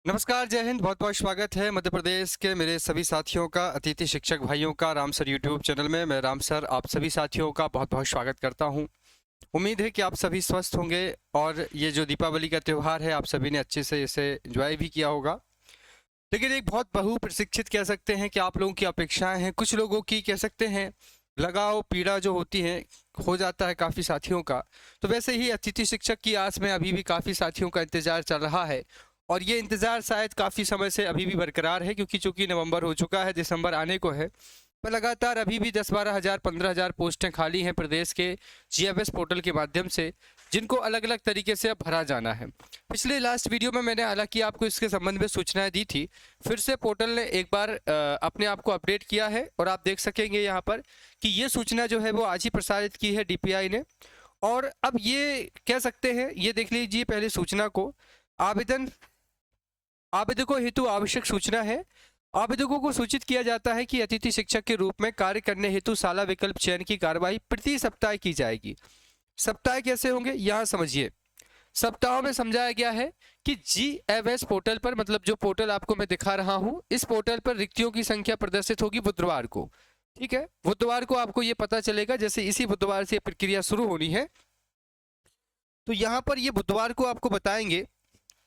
नमस्कार, जय हिंद। बहुत बहुत स्वागत है मध्य प्रदेश के मेरे सभी साथियों का, अतिथि शिक्षक भाइयों का राम सर यूट्यूब चैनल में। मैं राम सर आप सभी साथियों का बहुत बहुत स्वागत करता हूं। उम्मीद है कि आप सभी स्वस्थ होंगे और ये जो दीपावली का त्यौहार है आप सभी ने अच्छे से इसे एंजॉय भी किया होगा। लेकिन एक बहुत बहु प्रशिक्षित कह सकते हैं कि आप लोगों की अपेक्षाएं हैं, कुछ लोगों की कह सकते हैं लगाव पीड़ा जो होती है हो जाता है काफ़ी साथियों का। तो वैसे ही अतिथि शिक्षक की आस में अभी भी काफ़ी साथियों का इंतज़ार चल रहा है और ये इंतज़ार शायद काफ़ी समय से अभी भी बरकरार है, क्योंकि चूंकि नवंबर हो चुका है, दिसंबर आने को है, पर लगातार अभी भी 10-12 हज़ार 15 हज़ार पोस्टें खाली हैं प्रदेश के जीएफएस पोर्टल के माध्यम से, जिनको अलग अलग तरीके से अब भरा जाना है। पिछले लास्ट वीडियो में मैंने हालांकि आपको इसके संबंध में सूचनाएं दी थी। फिर से पोर्टल ने एक बार अपने आप को अपडेट किया है और आप देख सकेंगे यहाँ पर कि ये सूचना जो है वो आज ही प्रसारित की है डीपीआई ने। और अब ये कह सकते हैं, ये देख लीजिए पहले सूचना को। आवेदकों हेतु आवश्यक सूचना है। आवेदकों को सूचित किया जाता है कि अतिथि शिक्षक के रूप में कार्य करने हेतु शाला विकल्प चयन की कार्यवाही प्रति सप्ताह की जाएगी। सप्ताह कैसे होंगे यहाँ समझिए। सप्ताहों में समझाया गया है कि जीएफएस पोर्टल पर, मतलब जो पोर्टल आपको मैं दिखा रहा हूँ, इस पोर्टल पर रिक्तियों की संख्या प्रदर्शित होगी बुधवार को। ठीक है, बुधवार को आपको ये पता चलेगा, जैसे इसी बुधवार से प्रक्रिया शुरू होनी है। तो यहाँ पर ये बुधवार को आपको बताएंगे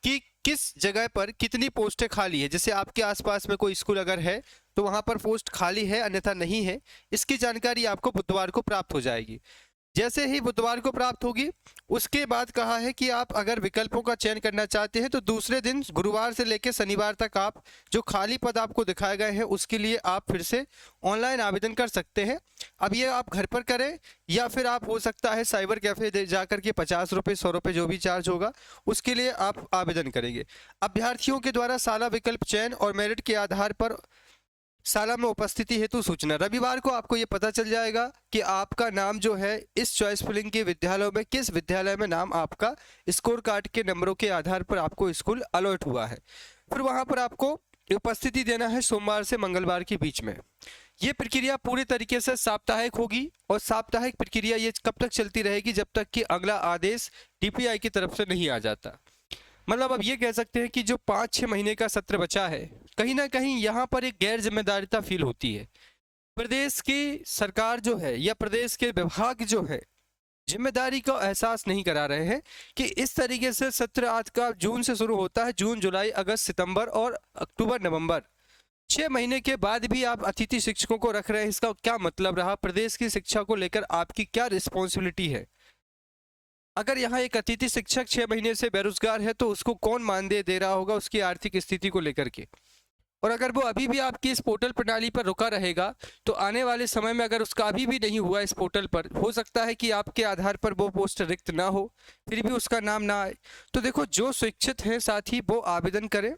कि किस जगह पर कितनी पोस्टें खाली है। जैसे आपके आसपास में कोई स्कूल अगर है तो वहां पर पोस्ट खाली है, अन्यथा नहीं है, इसकी जानकारी आपको बुधवार को प्राप्त हो जाएगी। जैसे ही बुधवार को प्राप्त होगी, उसके बाद कहा है कि आप अगर विकल्पों का चयन करना चाहते हैं तो दूसरे दिन गुरुवार से लेकर शनिवार तक आप जो खाली पद आपको दिखाए गए हैं उसके लिए आप फिर से ऑनलाइन आवेदन कर सकते हैं। अब ये आप घर पर करें या फिर आप हो सकता है साइबर कैफे जाकर के 50 रुपये 100 रुपये जो भी चार्ज होगा उसके लिए आप आवेदन करेंगे। अभ्यर्थियों के द्वारा शाला विकल्प चयन और मेरिट के आधार पर शाला में उपस्थिति हेतु सूचना। रविवार को आपको ये पता चल जाएगा कि आपका नाम जो है इस चॉइस फिलिंग के विद्यालयों में किस विद्यालय में नाम आपका स्कोर कार्ड के नंबरों के आधार पर आपको स्कूल अलॉट हुआ है। फिर वहां पर आपको उपस्थिति देना है सोमवार से मंगलवार के बीच में। ये प्रक्रिया पूरी तरीके से साप्ताहिक होगी और साप्ताहिक प्रक्रिया ये कब तक चलती रहेगी, जब तक कि अगला आदेश डीपीआई की तरफ से नहीं आ जाता। मतलब अब ये कह सकते हैं कि जो 5-6 महीने का सत्र बचा है, कहीं ना कहीं यहाँ पर एक गैर जिम्मेदारिता फील होती है। प्रदेश की सरकार जो है या प्रदेश के विभाग जो है जिम्मेदारी का एहसास नहीं करा रहे हैं कि इस तरीके से सत्र आज का जून से शुरू होता है। जून, जुलाई, अगस्त, सितंबर और अक्टूबर, नवंबर, 6 महीने के बाद भी आप अतिथि शिक्षकों को रख रहे हैं। इसका क्या मतलब रहा? प्रदेश की शिक्षा को लेकर आपकी क्या रिस्पॉन्सिबिलिटी है? अगर यहाँ एक अतिथि शिक्षक 6 महीने से बेरोजगार है तो उसको कौन मानदेय दे रहा होगा उसकी आर्थिक स्थिति को लेकर के? और अगर वो अभी भी आपकी इस पोर्टल प्रणाली पर रुका रहेगा तो आने वाले समय में अगर उसका अभी भी नहीं हुआ इस पोर्टल पर, हो सकता है कि आपके आधार पर वो पोस्ट रिक्त ना हो, फिर भी उसका नाम ना आए। तो देखो, जो शिक्षित हैं साथी वो आवेदन करें।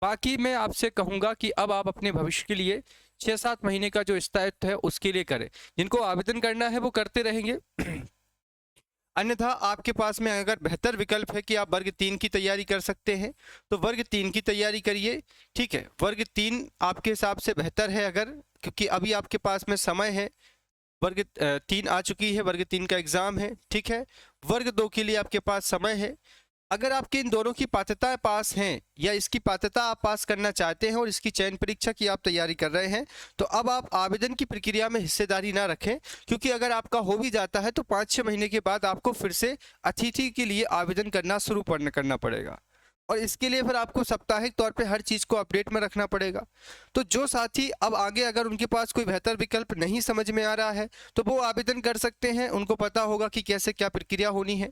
बाकी मैं आपसे कहूँगा कि अब आप अपने भविष्य के लिए 6-7 महीने का जो स्थायित्व है उसके लिए करें। जिनको आवेदन करना है वो करते रहेंगे। अन्यथा आपके पास में अगर बेहतर विकल्प है कि आप वर्ग 3 की तैयारी कर सकते हैं तो वर्ग 3 की तैयारी करिए। ठीक है, वर्ग 3 आपके हिसाब से बेहतर है अगर, क्योंकि अभी आपके पास में समय है। वर्ग 3 आ चुकी है, वर्ग 3 का एग्जाम है। ठीक है, वर्ग 2 के लिए आपके पास समय है। अगर आपके इन दोनों की पात्रता पास हैं या इसकी पात्रता आप पास करना चाहते हैं और इसकी चयन परीक्षा की आप तैयारी कर रहे हैं तो अब आप आवेदन की प्रक्रिया में हिस्सेदारी ना रखें, क्योंकि अगर आपका हो भी जाता है तो 5-6 महीने के बाद आपको फिर से अतिथि के लिए आवेदन करना शुरू करना पड़ेगा और इसके लिए फिर आपको साप्ताहिक तौर पे हर चीज़ को अपडेट में रखना पड़ेगा। तो जो साथी अब आगे अगर उनके पास कोई बेहतर विकल्प नहीं समझ में आ रहा है तो वो आवेदन कर सकते हैं, उनको पता होगा कि कैसे क्या प्रक्रिया होनी है।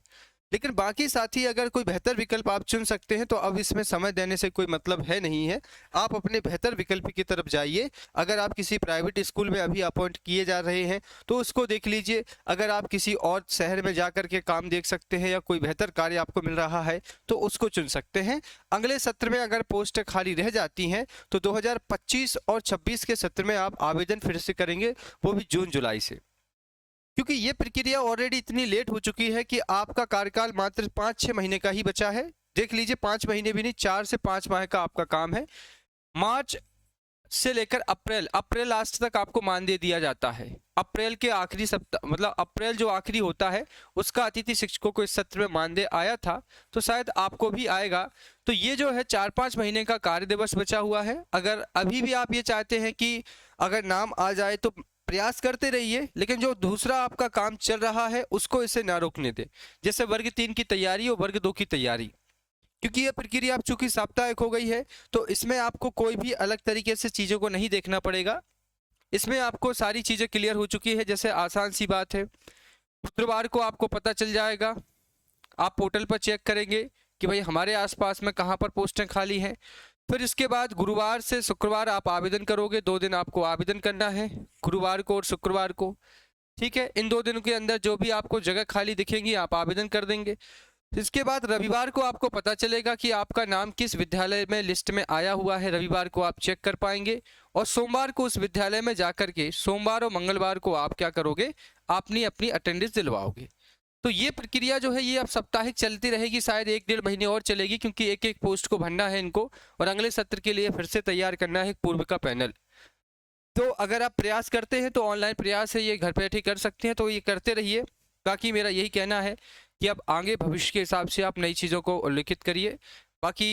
लेकिन बाकी साथी अगर कोई बेहतर विकल्प आप चुन सकते हैं तो अब इसमें समय देने से कोई मतलब है नहीं है। आप अपने बेहतर विकल्प की तरफ जाइए। अगर आप किसी प्राइवेट स्कूल में अभी अपॉइंट किए जा रहे हैं तो उसको देख लीजिए। अगर आप किसी और शहर में जाकर के काम देख सकते हैं या कोई बेहतर कार्य आपको मिल रहा है तो उसको चुन सकते हैं। अगले सत्र में अगर पोस्ट खाली रह जाती हैं तो 2025 और 26 के सत्र में आप आवेदन फिर से करेंगे, वो भी जून जुलाई से, क्योंकि ये प्रक्रिया ऑलरेडी इतनी लेट हो चुकी है कि आपका कार्यकाल मात्र 5-6 महीने का ही बचा है। देख लीजिए, 5 महीने भी नहीं, 4 से 5 माह का आपका काम है। मार्च से लेकर अप्रैल लास्ट तक आपको मानदेय दिया जाता है। अप्रैल के आखिरी सप्ताह, मतलब अप्रैल जो आखिरी होता है उसका अतिथि शिक्षकों को इस सत्र में मानदेय आया था, तो शायद आपको भी आएगा। तो ये जो है 4-5 महीने का कार्य दिवस बचा हुआ है। अगर अभी भी आप ये चाहते हैं कि अगर नाम आ जाए तो प्रयास करते रहिए, लेकिन जो दूसरा आपका काम चल रहा है उसको इसे ना रोकने दें, जैसे वर्ग 3 की तैयारी और वर्ग 2 की तैयारी, क्योंकि ये प्रक्रिया आप चूंकि साप्ताहिक हो गई है तो इसमें आपको कोई भी अलग तरीके से चीज़ों को नहीं देखना पड़ेगा। इसमें आपको सारी चीज़ें क्लियर हो चुकी है। जैसे आसान सी बात है, शुक्रवार को आपको पता चल जाएगा, आप पोर्टल पर चेक करेंगे कि भाई हमारे आसपास में कहाँ पर पोस्टें खाली हैं। फिर इसके बाद गुरुवार से शुक्रवार आप आवेदन करोगे, 2 दिन आपको आवेदन करना है, गुरुवार को और शुक्रवार को। ठीक है, इन 2 दिनों के अंदर जो भी आपको जगह खाली दिखेंगी आप आवेदन कर देंगे। इसके बाद रविवार को आपको पता चलेगा कि आपका नाम किस विद्यालय में लिस्ट में आया हुआ है, रविवार को आप चेक कर पाएंगे। और सोमवार को उस विद्यालय में जाकर के सोमवार और मंगलवार को आप क्या करोगे, अपनी अटेंडेंस दिलवाओगे। तो ये प्रक्रिया जो है ये अब साप्ताहिक चलती रहेगी, शायद 1-1.5 महीने और चलेगी, क्योंकि एक एक पोस्ट को भरना है इनको और अगले सत्र के लिए फिर से तैयार करना है पूर्व का पैनल। तो अगर आप प्रयास करते हैं तो ऑनलाइन प्रयास है ये घर बैठे कर सकते हैं, तो ये करते रहिए। बाकी मेरा यही कहना है कि अब आगे भविष्य के हिसाब से आप नई चीज़ों को उल्लेखित करिए। बाकी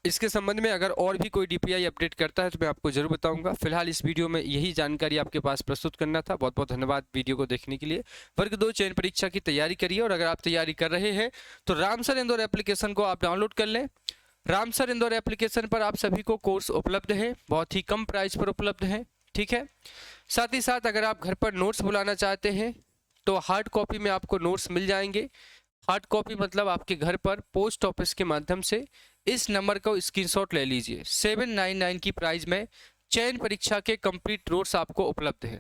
इसके संबंध में अगर और भी कोई DPI अपडेट करता है तो मैं आपको ज़रूर बताऊंगा। फिलहाल इस वीडियो में यही जानकारी आपके पास प्रस्तुत करना था। बहुत बहुत धन्यवाद वीडियो को देखने के लिए। वर्ग 2 चयन परीक्षा की तैयारी करिए, और अगर आप तैयारी कर रहे हैं तो रामसर इंदौर एप्लीकेशन को आप डाउनलोड कर लें। रामसर इंदौर एप्लीकेशन पर आप सभी को कोर्स उपलब्ध है, बहुत ही कम प्राइस पर उपलब्ध है। ठीक है, साथ ही साथ अगर आप घर पर नोट्स बुलाना चाहते हैं तो हार्ड कॉपी में आपको नोट्स मिल जाएंगे। हार्ड कॉपी मतलब आपके घर पर पोस्ट ऑफिस के माध्यम से इस नंबर को स्क्रीनशॉट ले लीजिए। 799 की प्राइस में चयन परीक्षा के कंप्लीट नोट्स आपको उपलब्ध है।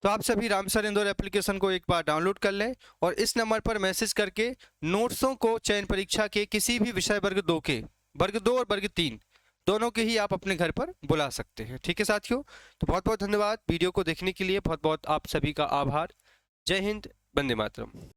तो आप सभी रामसर इंदौर एप्लीकेशन को एक बार डाउनलोड कर लें और इस नंबर पर मैसेज करके नोट्सों को चयन परीक्षा के किसी भी विषय वर्ग 2 के, वर्ग 2 और वर्ग 3 दोनों के ही आप अपने घर पर बुला सकते हैं। ठीक है साथियों, तो बहुत बहुत धन्यवाद वीडियो को देखने के लिए। बहुत बहुत आप सभी का आभार। जय हिंद, वंदे मातरम।